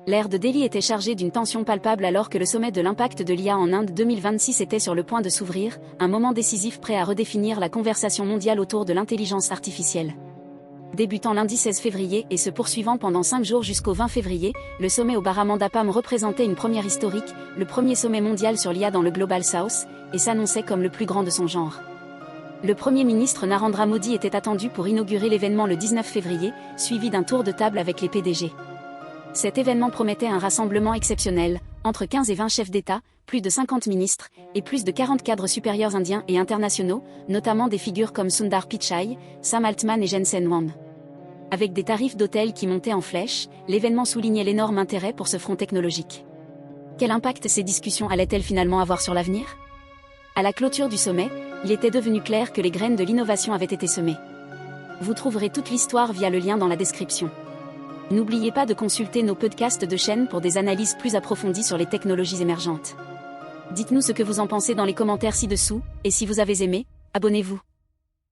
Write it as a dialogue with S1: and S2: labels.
S1: L'air de Delhi était chargé d'une tension palpable alors que le sommet de l'impact de l'IA en Inde 2026 était sur le point de s'ouvrir, un moment décisif prêt à redéfinir la conversation mondiale autour de l'intelligence artificielle. Débutant lundi 16 février et se poursuivant pendant 5 jours jusqu'au 20 février, le sommet au Baramandapam représentait une première historique, le premier sommet mondial sur l'IA dans le Global South, et s'annonçait comme le plus grand de son genre. Le Premier ministre Narendra Modi était attendu pour inaugurer l'événement le 19 février, suivi d'un tour de table avec les PDG. Cet événement promettait un rassemblement exceptionnel, entre 15 et 20 chefs d'État, plus de 50 ministres, et plus de 40 cadres supérieurs indiens et internationaux, notamment des figures comme Sundar Pichai, Sam Altman et Jensen Huang. Avec des tarifs d'hôtel qui montaient en flèche, l'événement soulignait l'énorme intérêt pour ce front technologique. Quel impact ces discussions allaient-elles finalement avoir sur l'avenir ? À la clôture du sommet, il était devenu clair que les graines de l'innovation avaient été semées. Vous trouverez toute l'histoire via le lien dans la description. N'oubliez pas de consulter nos podcasts de chaîne pour des analyses plus approfondies sur les technologies émergentes. Dites-nous ce que vous en pensez dans les commentaires ci-dessous, et si vous avez aimé, abonnez-vous.